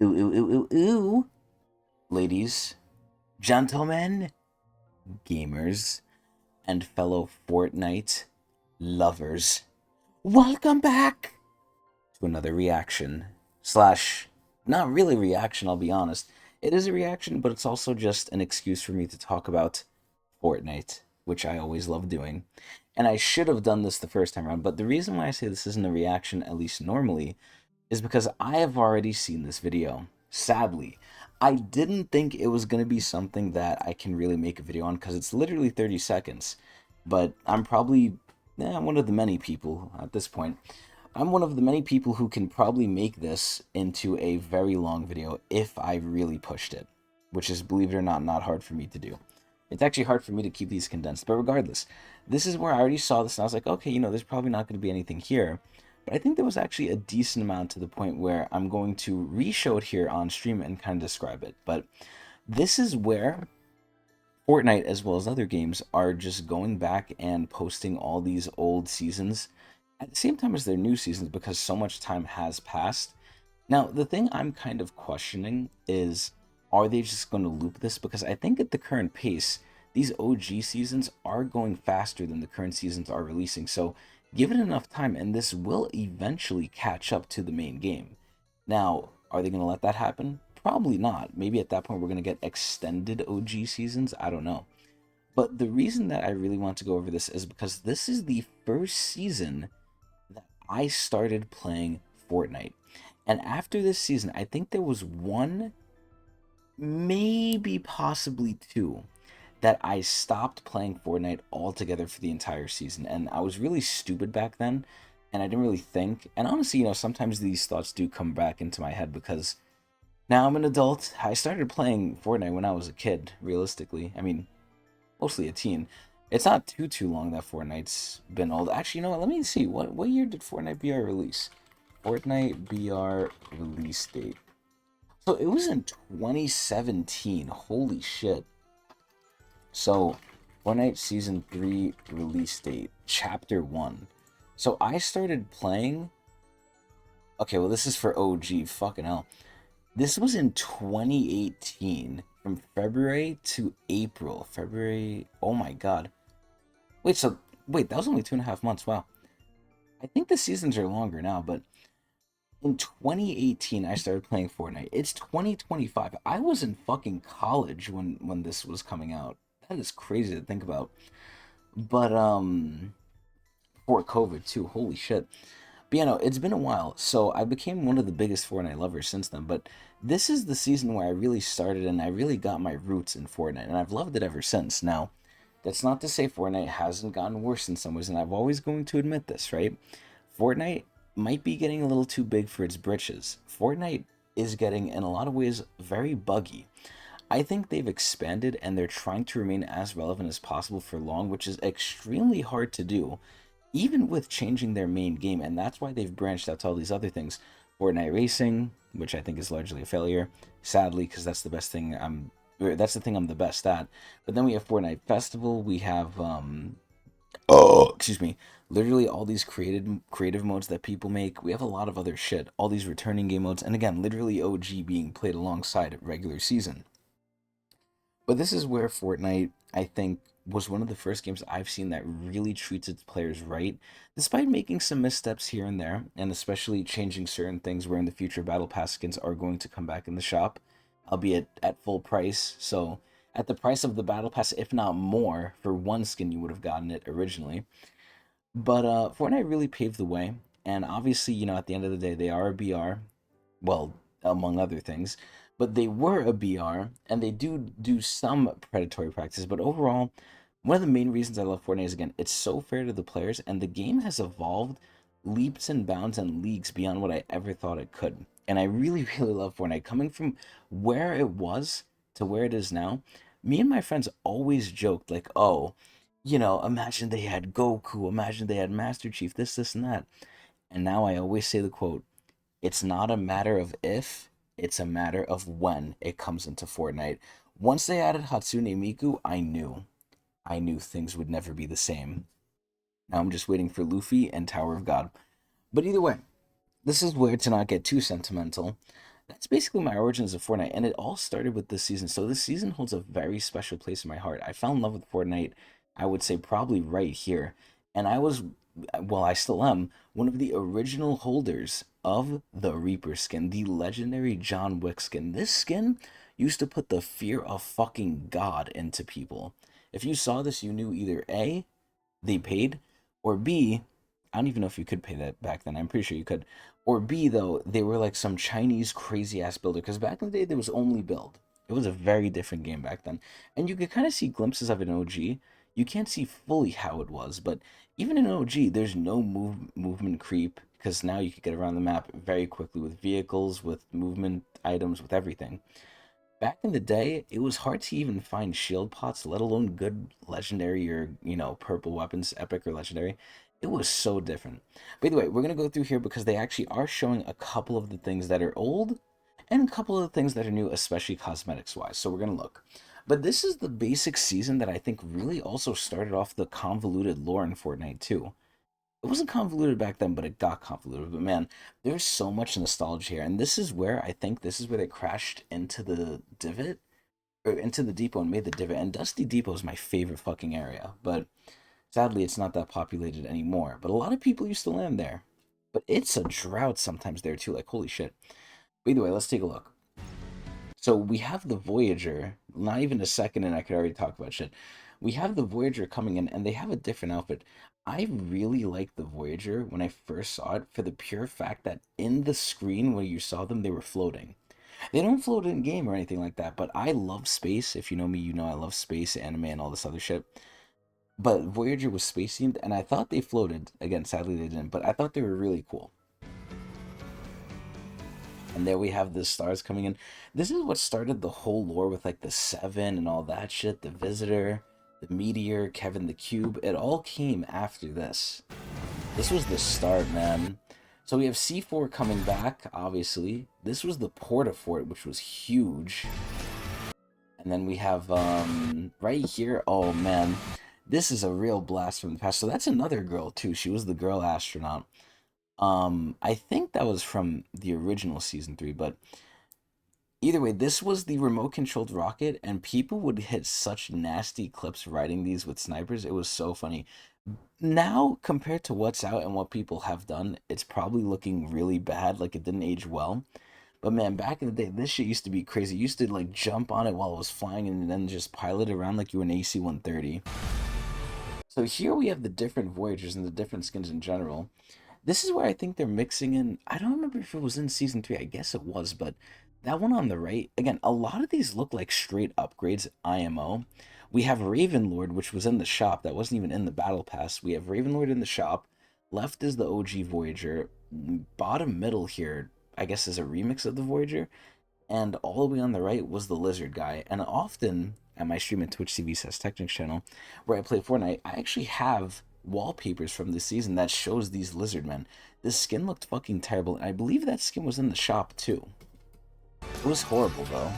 Ooh, ooh, ooh, ooh, ooh. Ladies, gentlemen, gamers, and fellow Fortnite lovers, welcome back to another reaction. Slash, not really reaction, I'll be honest. It is a reaction, but it's also just an excuse for me to talk about Fortnite, which I always love doing. And I should have done this the first time around, but the reason why I say this isn't a reaction, at least normally, is because I have already seen this video. Sadly, I didn't think it was going to be something that I can really make a video on because it's literally 30 seconds. But I'm probably one of the many people at this point. I'm one of the many people who can probably make this into a very long video if I really pushed it, which is, believe it or not hard for me to do. It's actually hard for me to keep these condensed, but regardless, this is where I already saw this and I was like, okay, there's probably not going to be anything here. But I think there was actually a decent amount to the point where I'm going to re-show it here on stream and kind of describe it. But this is where Fortnite, as well as other games, are just going back and posting all these old seasons at the same time as their new seasons because so much time has passed. Now, the thing I'm kind of questioning is, are they just going to loop this? Because I think at the current pace, these OG seasons are going faster than the current seasons are releasing. So give it enough time, and this will eventually catch up to the main game. Now, are they going to let that happen? Probably not. Maybe at that point we're going to get extended OG seasons. I don't know. But the reason that I really want to go over this is because this is the first season that I started playing Fortnite. And after this season, I think there was one, maybe possibly two, that I stopped playing Fortnite altogether for the entire season. And I was really stupid back then, and I didn't really think. And honestly, sometimes these thoughts do come back into my head because now I'm an adult. I started playing Fortnite when I was a kid, realistically. I mean, mostly a teen. It's not too long that Fortnite's been old. Actually, you know what? Let me see. What year did Fortnite BR release? Fortnite BR release date. So it was in 2017. Holy shit. So Fortnite Season 3 release date, Chapter 1. So I started playing. Okay, well, this is for OG. Fucking hell. This was in 2018, from February to April. February. Oh my god. Wait, that was only 2.5 months. Wow. I think the seasons are longer now, but in 2018, I started playing Fortnite. It's 2025. I was in fucking college when this was coming out. That is crazy to think about. But before COVID too. Holy shit. But it's been a while, so I became one of the biggest Fortnite lovers since then. But this is the season where I really started and I really got my roots in Fortnite, and I've loved it ever since. Now, that's not to say Fortnite hasn't gotten worse in some ways, and I'm always going to admit this, right? Fortnite might be getting a little too big for its britches. Fortnite is getting, in a lot of ways, very buggy. I think they've expanded and they're trying to remain as relevant as possible for long, which is extremely hard to do, even with changing their main game. And that's why they've branched out to all these other things. Fortnite Racing, which I think is largely a failure, sadly, because that's the thing I'm the best at. But then we have Fortnite Festival. We have excuse me, literally all these creative modes that people make. We have a lot of other shit. All these returning game modes, and again, literally OG being played alongside regular season. But this is where Fortnite, I think, was one of the first games I've seen that really treats its players right, despite making some missteps here and there, and especially changing certain things where in the future Battle Pass skins are going to come back in the shop, albeit at full price. So at the price of the Battle Pass, if not more, for one skin you would have gotten it originally. But Fortnite really paved the way, and obviously, at the end of the day, they are a BR, well, among other things, but they were a BR, and they do some predatory practices. But overall, one of the main reasons I love Fortnite is, again, it's so fair to the players, and the game has evolved leaps and bounds and leagues beyond what I ever thought it could. And I really, really love Fortnite. Coming from where it was to where it is now, me and my friends always joked, like, oh, imagine they had Goku, imagine they had Master Chief, this, and that. And now I always say the quote, it's not a matter of if, it's a matter of when it comes into Fortnite. Once they added Hatsune Miku, I knew. I knew things would never be the same. Now I'm just waiting for Luffy and Tower of God. But either way, this is where, to not get too sentimental, That's basically my origins of Fortnite, and it all started with this season. So this season holds a very special place in my heart. I fell in love with Fortnite, I would say probably right here, and I was, well, I still am one of the original holders of the Reaper skin, the legendary John Wick skin. This skin used to put the fear of fucking God into people. If you saw this, you knew either A, they paid, or B, I don't even know if you could pay that back then. I'm pretty sure you could. Or B, though, they were like some Chinese crazy ass builder. Because back in the day, there was only build. It was a very different game back then. And you could kind of see glimpses of it in OG. You can't see fully how it was, but even in OG, there's no movement creep because now you could get around the map very quickly with vehicles, with movement items, with everything. Back in the day, it was hard to even find shield pots, let alone good legendary or, purple weapons, epic or legendary. It was so different. By the way, we're going to go through here because they actually are showing a couple of the things that are old and a couple of the things that are new, especially cosmetics wise. So we're going to look. But this is the basic season that I think really also started off the convoluted lore in Fortnite too. It wasn't convoluted back then, but it got convoluted. But man, there's so much nostalgia here, and this is where they crashed into the divot or into the depot and made the divot. And Dusty Depot is my favorite fucking area, but sadly, it's not that populated anymore. But a lot of people used to land there. But it's a drought sometimes there too. Like holy shit. But either way, let's take a look. So we have the Voyager, not even a second, and I could already talk about shit. We have the Voyager coming in, and they have a different outfit. I really liked the Voyager when I first saw it for the pure fact that in the screen when you saw them, they were floating. They don't float in game or anything like that, but I love space. If you know me, you know I love space, anime, and all this other shit. But Voyager was space themed, and I thought they floated. Again, sadly they didn't, but I thought they were really cool. And there we have the stars coming in. This is what started the whole lore with like the Seven and all that shit. The Visitor, the Meteor, Kevin the Cube. It all came after this. This was the start, man. So we have C4 coming back, obviously. This was the Portafort, which was huge. And then we have right here. Oh man, this is a real blast from the past. So that's another girl too. She was the girl astronaut. I think that was from the original season 3, but either way, this was the remote controlled rocket, and people would hit such nasty clips riding these with snipers. It was so funny. Now, compared to what's out and what people have done, it's probably looking really bad, like it didn't age well. But man, back in the day, this shit used to be crazy. You used to like jump on it while it was flying and then just pilot it around like you were an AC-130. So here we have the different Voyagers and the different skins in general. This is where I think they're mixing in. I don't remember if it was in season 3. I guess it was, but that one on the right, again, a lot of these look like straight upgrades IMO. We have Ravenlord, which was in the shop. That wasn't even in the battle pass. We have Ravenlord in the shop. Left is the OG Voyager. Bottom middle here, I guess, is a remix of the Voyager, and all the way on the right was the lizard guy. And often at my stream at Twitch TV says Tecnics channel, where I play Fortnite, I actually have wallpapers from this season that shows these lizard men. This skin looked fucking terrible, and I believe that skin was in the shop too. It was horrible though.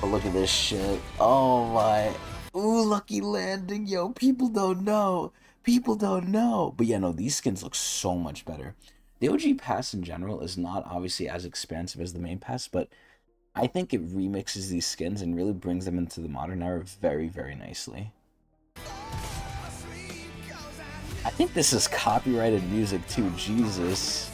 But look at this shit. Oh my. Ooh, lucky landing, yo. People don't know. People don't know. But yeah, no, these skins look so much better. The OG pass in general is not obviously as expansive as the main pass, but I think it remixes these skins and really brings them into the modern era very, very nicely. I think this is copyrighted music too, Jesus.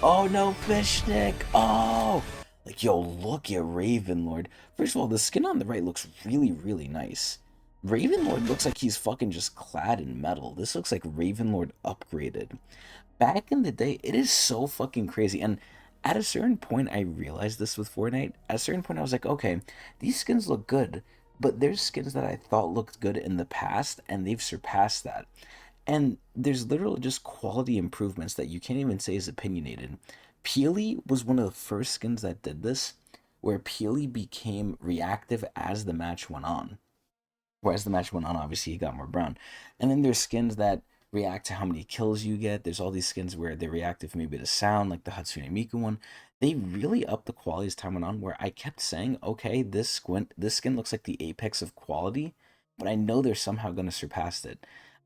Oh no, Fishnick! Oh! Like, yo, look at Ravenlord. First of all, the skin on the right looks really, really nice. Ravenlord looks like he's fucking just clad in metal. This looks like Ravenlord upgraded. Back in the day, it is so fucking crazy. And at a certain point, I realized this with Fortnite. At a certain point, I was like, okay, these skins look good. But there's skins that I thought looked good in the past, and they've surpassed that. And there's literally just quality improvements that you can't even say is opinionated. Peely was one of the first skins that did this, where Peely became reactive as the match went on. Whereas the match went on, obviously he got more brown. And then there's skins that react to how many kills you get. There's all these skins where they react if maybe to sound, like the Hatsune Miku one. They really upped the quality as time went on, where I kept saying, okay, this skin looks like the apex of quality, but I know they're somehow going to surpass it.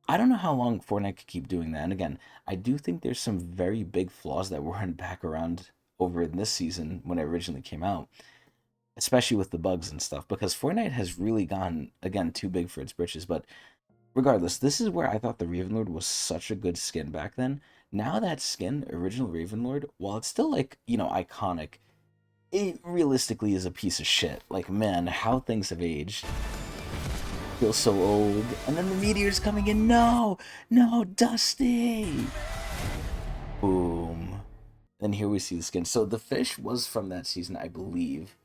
I don't know how long Fortnite could keep doing that. And again, I do think there's some very big flaws that weren't back around over in this season when it originally came out, especially with the bugs and stuff, because Fortnite has really gone, again, too big for its britches. But regardless, this is where I thought the Ravenlord was such a good skin back then. Now that skin, original Ravenlord, while it's still like, iconic, it realistically is a piece of shit. Like, man, how things have aged. Feels so old. And then the meteor's coming in. No! No, Dusty! Boom. And here we see the skin. So the fish was from that season, I believe.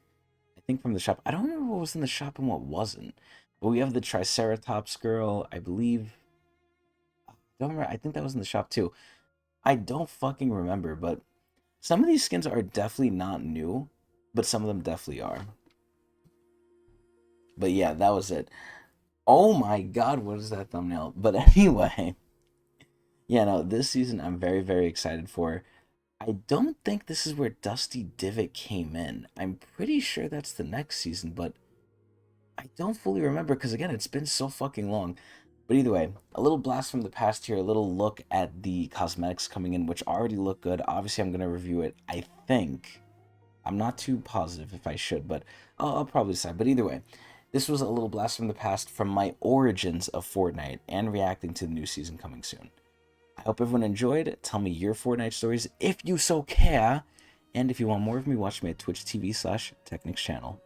I think from the shop. I don't remember what was in the shop and what wasn't. But we have the Triceratops girl, I believe. I don't remember. I think that was in the shop too. I don't fucking remember, but some of these skins are definitely not new, but some of them definitely are. But yeah, that was it. Oh my god, what is that thumbnail? But anyway, yeah, no, this season I'm very, very excited for. I don't think this is where Dusty Divot came in. I'm pretty sure that's the next season, but I don't fully remember because, again, it's been so fucking long. But either way, a little blast from the past here, a little look at the cosmetics coming in, which already look good. Obviously, I'm going to review it, I think. I'm not too positive if I should, but I'll probably decide. But either way, this was a little blast from the past from my origins of Fortnite and reacting to the new season coming soon. I hope everyone enjoyed. Tell me your Fortnite stories if you so care. And if you want more of me, watch me at Twitch TV/Tecnics channel.